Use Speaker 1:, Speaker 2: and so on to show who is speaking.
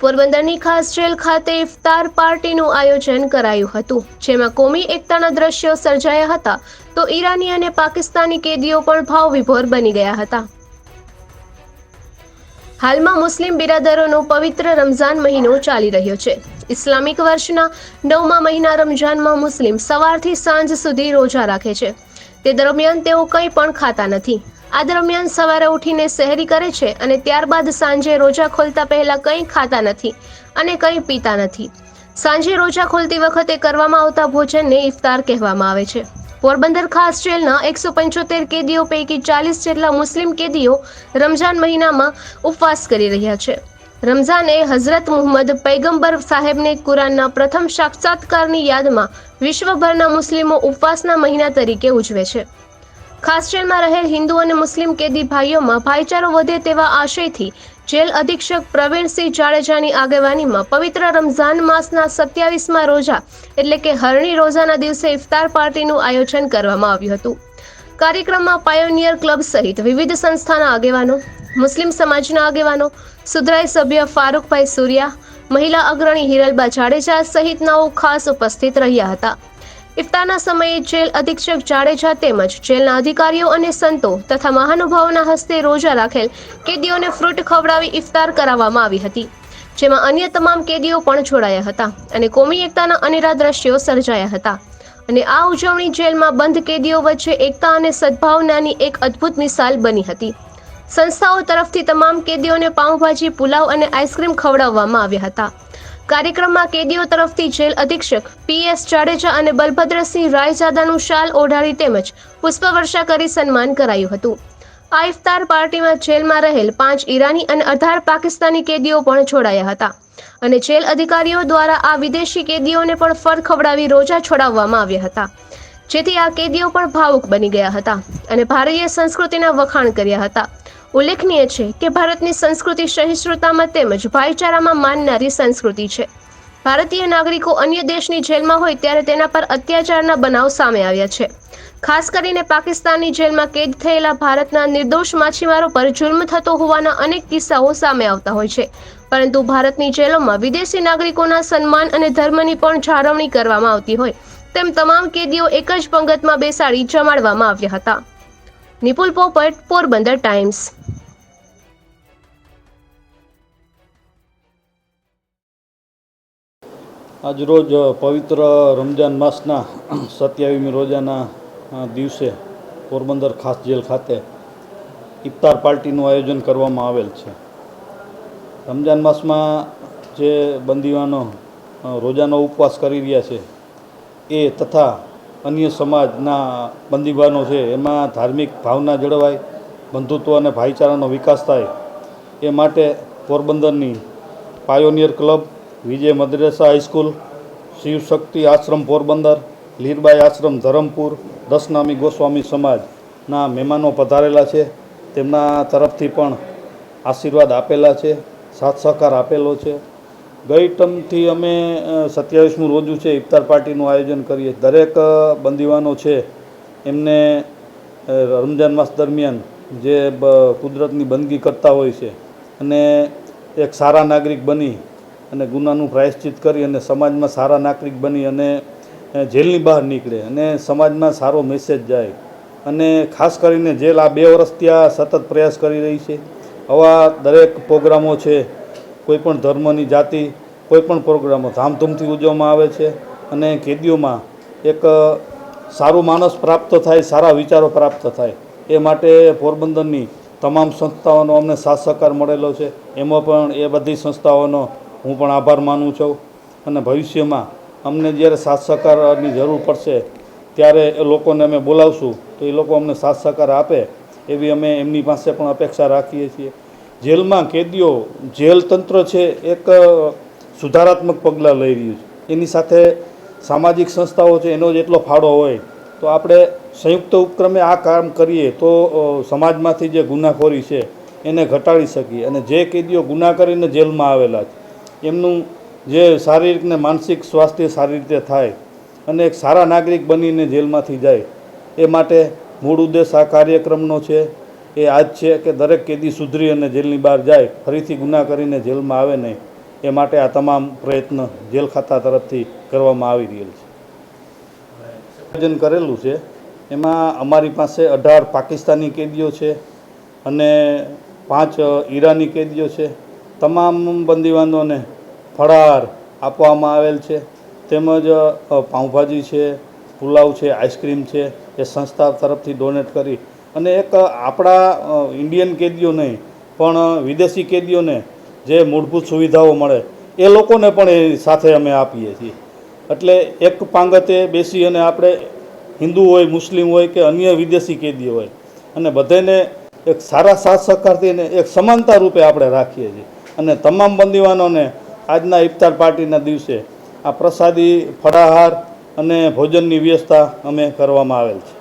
Speaker 1: પોરબંદરની ખાસ જેલ ખાતે ઇફતાર પાર્ટીનું આયોજન કરાયું હતું, જેમાં કોમી એકતાના દ્રશ્યો સર્જાયા હતા તો ઈરાની અને પાકિસ્તાની કેદીઓ પણ ભાવવિભોર બની ગયા હતા। હાલમાં મુસ્લિમ બિરાદરોનો પવિત્ર રમઝાન મહિનો ચાલી રહ્યો છે। ઇસ્લામિક વર્ષના 9મા મહિના રમઝાનમાં મુસ્લિમ સવારથી સાંજ સુધી રોજા રાખે છે। તે દરમિયાન તેઓ કંઈ પણ ખાતા નથી। આ દરમિયાન સવારે ઉઠીને સહેરી કરે છે અને ત્યારબાદ સાંજે રોજા ખોલતા પહેલા કંઈ ખાતા નથી અને કંઈ પીતા નથી। સાંજે રોજા ખોલતી વખતે કરવામાં આવતા ભોજનને ઇફતાર કહેવામાં આવે છે। પોરબંદર ખાસ જેલના 175 કેદીઓ પૈકી 40 જેટલા મુસ્લિમ કેદીઓ રમઝાન મહિનામાં ઉપવાસ કરી રહ્યા છે। રમઝાન એ હઝરત મુહમ્મદ પૈગંબર સાહેબને કુરાનના પ્રથમ સાક્ષાત્કારની યાદમાં વિશ્વભરના મુસ્લિમો ઉપવાસના મહિના તરીકે ઉજવે છે। ખાસ જેલમાં રહેલ હિન્દુ અને મુસ્લિમ કેદી ભાઈઓમાં ભાઈચારો વધે તેવા આશયથી જેલ અધિક્ષક પ્રવીણસિંહ જાડેજાની આગેવાનીમાં પવિત્ર રમઝાન માસના 27મા રોજા એટલે કે હરણી રોજાના દિવસે ઇફતાર પાર્ટીનું આયોજન કરવામાં આવ્યું હતું। કાર્યક્રમમાં પાયોનિયર ક્લબ સહિત વિવિધ સંસ્થાના આગેવાનો, મુસ્લિમ સમાજના આગેવાનો, સુધરાઈ સભ્ય ફારૂકભાઈ સુરિયા, મહિલા અગ્રણી હિરલબા જાડેજા સહિતનાઓ ખાસ ઉપસ્થિત રહ્યા હતા। ઇફતારના સમયે જેલ અધિક્ષક જાડેજા તેમજ જેલના અધિકારીઓ અને સંતો તથા મહાનુભાવોના હસ્તે રોજા રાખેલ કેદીઓને ફ્રૂટ ખવડાવી ઇફતાર કરાવવામાં આવી હતી, જેમાં અન્ય તમામ કેદીઓ પણ જોડાયા હતા અને કોમી એકતાના અનેરા દ્રશ્યો સર્જાયા હતા અને આ ઉજવણી જેલમાં બંધ કેદીઓ વચ્ચે એકતા અને સદભાવનાની એક અદ્ભુત મિસાલ બની હતી। સંસ્થાઓ તરફથી તમામ કેદીઓને પાઉંભાજી, પુલાવ અને આઈસ્ક્રીમ ખવડાવવામાં આવ્યા હતા। કાર્યક્રમમાં કેદીઓ તરફથી જેલ અધિક્ષક PS જાડેજા અને બલભદ્રસિંહ રાયજાદાનું શાલ ઓઢાડી તેમજ પુષ્પવર્ષા કરી સન્માન કરાયું હતું। આ ઇફતાર પાર્ટીમાં જેલમાં રહેલ 5 ઈરાની અને 18 પાકિસ્તાની કેદીઓ પણ જોડાયા હતા અને જેલ અધિકારીઓ દ્વારા આ વિદેશી કેદીઓને પણ ફળ ખવડાવી રોજા છોડાવવામાં આવ્યા હતા, જેથી આ કેદીઓ પણ ભાવુક બની ગયા હતા અને ભારતીય સંસ્કૃતિના વખાણ કર્યા હતા। ઉલ્લેખનીય છે કે ભારતની સંસ્કૃતિ સહિષ્ણુતામાં તેમજ ભાઈચારામાં માનનારી સંસ્કૃતિ છે। ભારતીય નાગરિકો અન્ય દેશની જેલમાં હોય ત્યારે તેના પર અત્યાચારના બનાવ સામે આવ્યા છે। ખાસ કરીને પાકિસ્તાનની જેલમાં કેદ થયેલા ભારતના નિર્દોષ માછીમારો પર જુલ્મ થતો હોવાના અનેક કિસ્સાઓ સામે આવતા હોય છે, પરંતુ ભારતની જેલોમાં વિદેશી નાગરિકોના સન્માન અને ધર્મની પણ જાળવણી કરવામાં આવતી હોય તેમ તમામ કેદીઓ એક જ પંગતમાં બેસાડી જમાડવામાં આવ્યા હતા। નિપુલ પોપટ, પોરબંદર ટાઈમ્સ।
Speaker 2: આજરોજ પવિત્ર રમજાન માસના 27મી રોજાના દિવસે પોરબંદર ખાસ જેલ ખાતે ઇફતાર પાર્ટીનું આયોજન કરવામાં આવેલ છે। રમજાન માસમાં જે બંદીવાનો રોજાનો ઉપવાસ કરી રહ્યા છે એ તથા અન્ય સમાજના બંદીવાનો છે એમાં ધાર્મિક ભાવના જળવાય, બંધુત્વ અને ભાઈચારાનો વિકાસ થાય એ માટે પોરબંદરની પાયોનિયર ક્લબ, વિજય મદ્રેસા હાઈસ્કૂલ, શિવશક્તિ આશ્રમ પોરબંદર, લીરબાઈ આશ્રમ ધરમપુર, દસનામી ગોસ્વામી સમાજના મહેમાનો પધારેલા છે। તેમના તરફથી પણ આશીર્વાદ આપેલા છે, સાથ સહકાર આપેલો છે। ગઈ ટર્મથી અમે 27મું રોજું છે ઇફતાર પાર્ટીનું આયોજન કરીએ। દરેક બંદીવાનો છે એમને રમજાન માસ દરમિયાન જે કુદરતની બંદગી કરતા હોય છે અને એક સારા નાગરિક બની અને ગુનાનું પ્રાયશ્ચિત કરી અને સમાજમાં સારા નાગરિક બની અને જેલની બહાર નીકળે અને સમાજમાં સારો મેસેજ જાય અને ખાસ કરીને જેલ આ 2 વર્ષ ત્યાં સતત પ્રયાસ કરી રહી છે। આવા દરેક પ્રોગ્રામો છે કોઈપણ ધર્મની, જાતિ, કોઈપણ પ્રોગ્રામો ધામધૂમથી ઉજવવામાં આવે છે અને કેદીઓમાં એક સારું માનસ પ્રાપ્ત થાય, સારા વિચારો પ્રાપ્ત થાય એ માટે પોરબંદરની તમામ સંસ્થાઓનો અમને સાથ સહકાર મળેલો છે। એમાં પણ એ બધી સંસ્થાઓનો હું પણ આભાર માનું છું અને ભવિષ્યમાં અમને જ્યારે સાથ સહકારની જરૂર પડશે ત્યારે એ લોકોને અમે બોલાવશું તો એ લોકો અમને સાથ સહકાર આપે એવી અમે એમની પાસે પણ અપેક્ષા રાખીએ છીએ। જેલમાં કેદીઓ, જેલ તંત્ર છે એક સુધારાત્મક પગલાં લઈ રહ્યું છે, એની સાથે સામાજિક સંસ્થાઓ છે એનો જેટલો ફાળો હોય તો આપણે સંયુક્ત ઉપક્રમે આ કામ કરીએ તો સમાજમાંથી જે ગુનાખોરી છે એને ઘટાડી શકીએ અને જે કેદીઓ ગુના કરીને જેલમાં આવેલા છે એમનું જે શારીરિક ને માનસિક સ્વાસ્થ્ય સારી રીતે થાય અને એક સારા નાગરિક બનીને જેલમાંથી જાય એ માટે મૂળ ઉદ્દેશ આ કાર્યક્રમનો છે એ આજ છે કે દરેક કેદી સુધરી અને જેલની બહાર જાય, ફરીથી ગુના કરીને જેલમાં આવે નહીં એ માટે આ તમામ પ્રયત્ન જેલ ખાતા તરફથી કરવામાં આવી રહેલ છે. આયોજન કરેલું છે એમાં અમારી પાસે 18 પાકિસ્તાની કેદીઓ છે અને 5 ઈરાની કેદીઓ છે. તમામ બંદીવાનોને ફળાહાર આપવામાં આવેલ છે, તેમજ પાઉંભાજી છે, પુલાવ છે, આઈસ્ક્રીમ છે એ સંસ્થા તરફથી ડોનેટ કરી અને એક આપણા ઇન્ડિયન કેદીઓ નહીં પણ વિદેશી કેદીઓને જે મૂળભૂત સુવિધાઓ મળે એ લોકોને પણ એ સાથે અમે આપીએ છીએ. એટલે એક પાંગતે બેસી અને આપણે હિન્દુ હોય, મુસ્લિમ હોય કે અન્ય વિદેશી કેદીઓ હોય અને બધાને એક સારા સાથ સહકારથી એક સમાનતા રૂપે આપણે રાખીએ છીએ. અને તમામ બંદીવાનોને આજના ઇફતાર પાર્ટીના દિવસે આ પ્રસાદી, ફળાહાર અને ભોજનની વ્યવસ્થા અમે કરવામાં આવેલ છે.